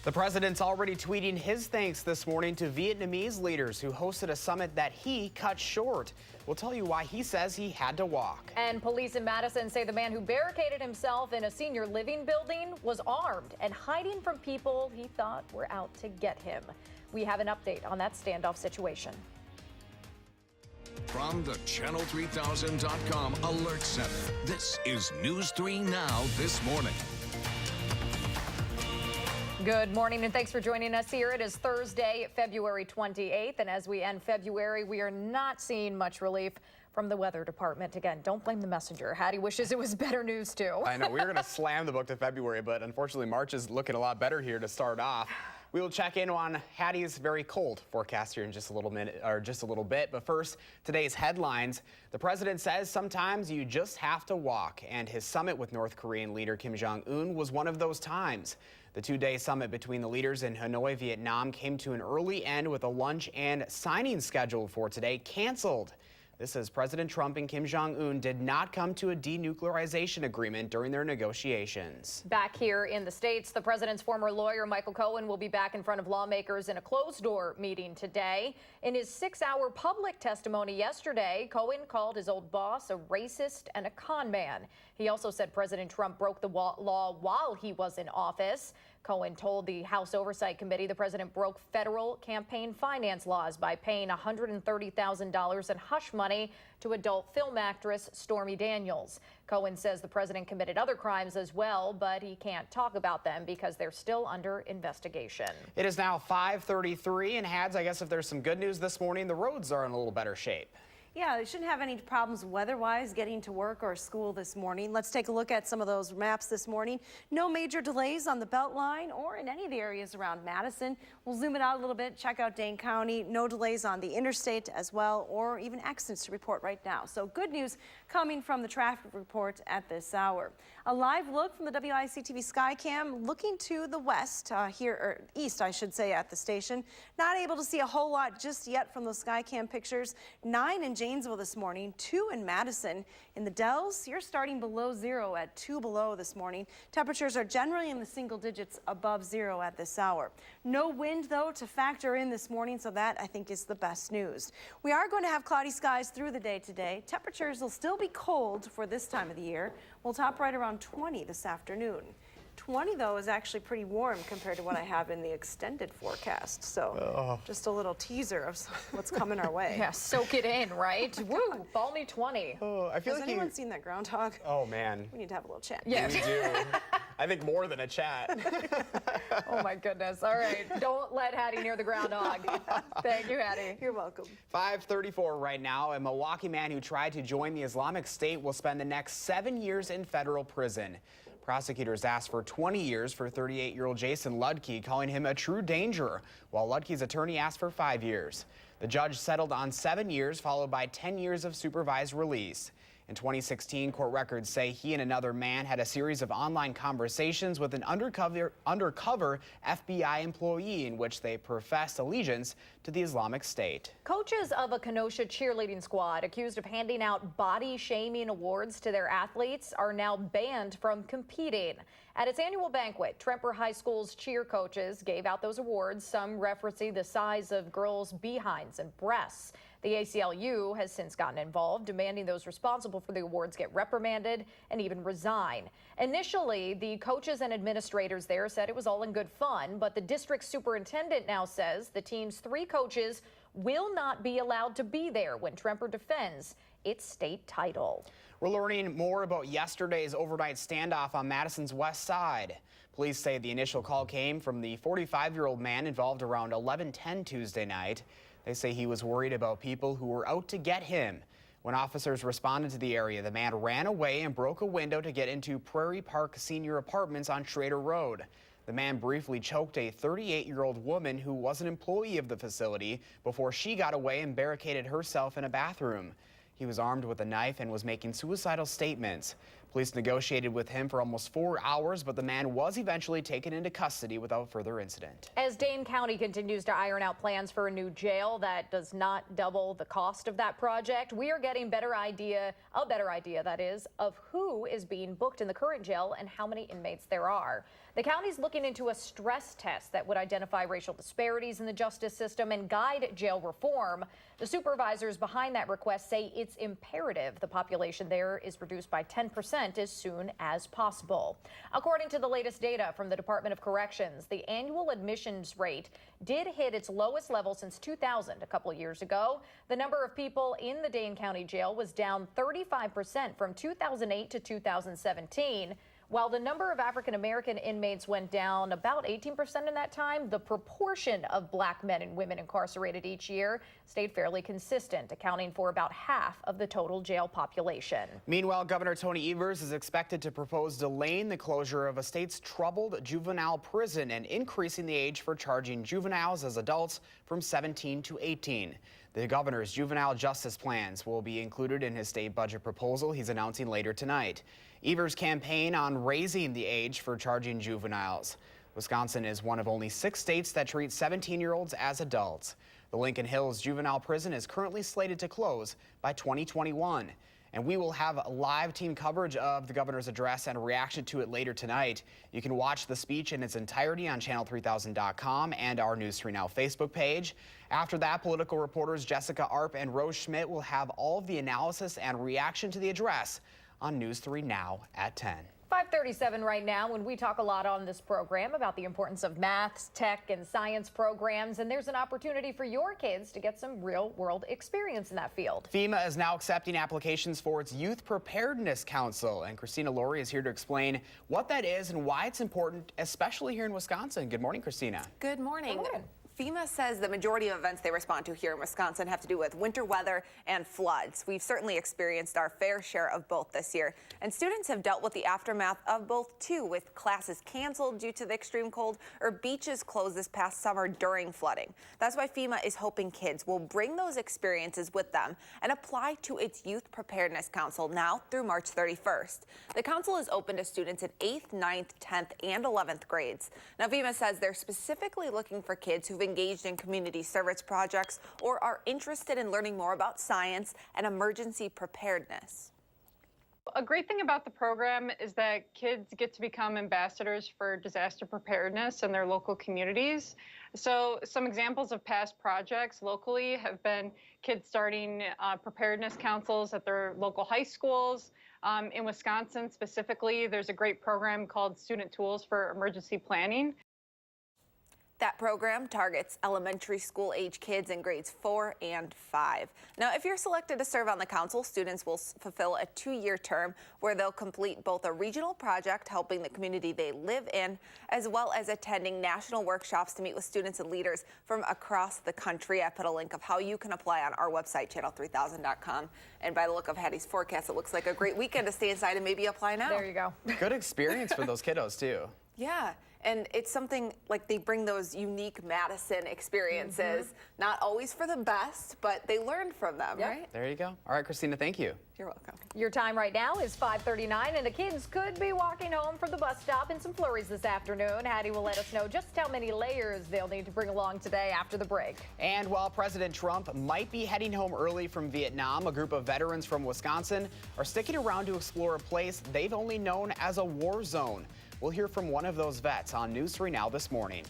The president's already tweeting his thanks this morning to Vietnamese leaders who hosted a summit that he cut short. We'll tell you why he says he had to walk. And police in Madison say the man who barricaded himself in a senior living building was armed and hiding from people he thought were out to get him. We have an update on that standoff situation. From the Channel3000.com Alert Center, this is News 3 Now this morning. Good morning and thanks for joining us here. It is Thursday, February 28th, and as we end February, we are not seeing much relief from the weather department. Again, don't blame the messenger. Hattie wishes it was better news too. I know, we were going to slam the book to February, but unfortunately March is looking a lot better here to start off. We will check in on Hattie's very cold forecast here in just a little bit. But first, today's headlines. The president says sometimes you just have to walk, and his summit with North Korean leader Kim Jong-un was one of those times. The two-day summit between the leaders in Hanoi, Vietnam came to an early end with a lunch and signing scheduled for today canceled. This as President Trump and Kim Jong-un did not come to a denuclearization agreement during their negotiations. Back here in the States, the president's former lawyer, Michael Cohen, will be back in front of lawmakers in a closed-door meeting today. In his 6-hour public testimony yesterday, Cohen called his old boss a racist and a con man. He also said President Trump broke the law while he was in office. Cohen told the House Oversight Committee the president broke federal campaign finance laws by paying $130,000 in hush money to adult film actress Stormy Daniels. Cohen says the president committed other crimes as well, but he can't talk about them because they're still under investigation. It is now 5:33, and Hads, I guess if there's some good news this morning, the roads are in a little better shape. Yeah, they shouldn't have any problems weather-wise getting to work or school this morning. Let's take a look at some of those maps this morning. No major delays on the Beltline or in any of the areas around Madison. We'll zoom it out a little bit, check out Dane County. No delays on the interstate as well, or even accidents to report right now. So good news coming from the traffic report at this hour. A live look from the WIC-TV Skycam looking to the west, or east, I should say, at the station. Not able to see a whole lot just yet from those Skycam pictures. 9 in Janesville this morning, 2 in Madison. In the Dells, you're starting below zero at 2 below this morning. Temperatures are generally in the single digits above zero at this hour. No wind, though, to factor in this morning, so that, I think, is the best news. We are going to have cloudy skies through the day today. Temperatures will still be cold for this time of the year. We'll top right around 20 this afternoon. 20, though, is actually pretty warm compared to what I have in the extended forecast. So just a little teaser of what's coming our way. Yeah, soak it in, right? Woo, balmy 20. I feel Has anyone seen that groundhog? Oh, man. We need to have a little chat. Yeah. We do. I think more than a chat. Oh, my goodness. All right. Don't let Hattie near the groundhog. Thank you, Hattie. You're welcome. 5:34 right now. A Milwaukee man who tried to join the Islamic State will spend the next 7 years in federal prison. Prosecutors asked for 20 years for 38-year-old Jason Ludke, calling him a true danger, while Ludke's attorney asked for 5 years. The judge settled on 7 years, followed by 10 years of supervised release. In 2016, court records say he and another man had a series of online conversations with an undercover FBI employee in which they professed allegiance to the Islamic State. Coaches of a Kenosha cheerleading squad accused of handing out body-shaming awards to their athletes are now banned from competing. At its annual banquet, Tremper High School's cheer coaches gave out those awards, some referencing the size of girls' behinds and breasts. The ACLU has since gotten involved, demanding those responsible for the awards get reprimanded and even resign. Initially, the coaches and administrators there said it was all in good fun, but the district superintendent now says the team's 3 coaches will not be allowed to be there when Tremper defends its state title. We're learning more about yesterday's overnight standoff on Madison's west side. Police say the initial call came from the 45-year-old man involved around 11:10 Tuesday night. They say he was worried about people who were out to get him. When officers responded to the area, the man ran away and broke a window to get into Prairie Park Senior Apartments on Schrader Road. The man briefly choked a 38-year-old woman who was an employee of the facility before she got away and barricaded herself in a bathroom. He was armed with a knife and was making suicidal statements. Police negotiated with him for almost 4 hours, but the man was eventually taken into custody without further incident. As Dane County continues to iron out plans for a new jail that does not double the cost of that project, we are getting a better idea that is, of who is being booked in the current jail and how many inmates there are. The county's looking into a stress test that would identify racial disparities in the justice system and guide jail reform. The supervisors behind that request say it's imperative the population there is reduced by 10% as soon as possible. According to the latest data from the Department of Corrections, the annual admissions rate did hit its lowest level since 2000 a couple of years ago. The number of people in the Dane County Jail was down 35% from 2008 to 2017. While the number of African-American inmates went down about 18% in that time, the proportion of black men and women incarcerated each year stayed fairly consistent, accounting for about half of the total jail population. Meanwhile, Governor Tony Evers is expected to propose delaying the closure of a state's troubled juvenile prison and increasing the age for charging juveniles as adults from 17 to 18. The governor's juvenile justice plans will be included in his state budget proposal he's announcing later tonight. Evers' campaign on raising the age for charging juveniles. Wisconsin is one of only 6 states that treat 17-year-olds as adults. The Lincoln Hills Juvenile Prison is currently slated to close by 2021. And we will have live team coverage of the governor's address and a reaction to it later tonight. You can watch the speech in its entirety on channel3000.com and our News 3 Now Facebook page. After that, political reporters Jessica Arp and Rose Schmidt will have all of the analysis and reaction to the address on News 3 Now at 10. 5:37 right now, when we talk a lot on this program about the importance of math, tech, and science programs, and there's an opportunity for your kids to get some real-world experience in that field. FEMA is now accepting applications for its Youth Preparedness Council, and Christina Laurie is here to explain what that is and why it's important, especially here in Wisconsin. Good morning, Christina. Good morning. Good morning. FEMA says the majority of events they respond to here in Wisconsin have to do with winter weather and floods. We've certainly experienced our fair share of both this year, and students have dealt with the aftermath of both too, with classes canceled due to the extreme cold or beaches closed this past summer during flooding. That's why FEMA is hoping kids will bring those experiences with them and apply to its Youth Preparedness Council now through March 31st. The council is open to students in 8th, 9th, 10th, and 11th grades. Now, FEMA says they're specifically looking for kids who've engaged in community service projects or are interested in learning more about science and emergency preparedness. A great thing about the program is that kids get to become ambassadors for disaster preparedness in their local communities. So some examples of past projects locally have been kids starting preparedness councils at their local high schools. In Wisconsin specifically, there's a great program called Student Tools for Emergency Planning. That program targets elementary school age kids in grades 4 and 5. Now, if you're selected to serve on the council, students will fulfill a 2-year term where they'll complete both a regional project helping the community they live in, as well as attending national workshops to meet with students and leaders from across the country. I put a link of how you can apply on our website, channel3000.com. And by the look of Hattie's forecast, it looks like a great weekend to stay inside and maybe apply now. There you go. Good experience for those kiddos, too. Yeah, and it's something like they bring those unique Madison experiences, not always for the best, but they learn from them, right? There you go. All right, Christina, thank you. You're welcome. Your time right now is 5:39, and the kids could be walking home from the bus stop in some flurries this afternoon. Hattie will let us know just how many layers they'll need to bring along today after the break. And while President Trump might be heading home early from Vietnam, a group of veterans from Wisconsin are sticking around to explore a place they've only known as a war zone. We'll hear from one of those vets on News 3 Now this morning.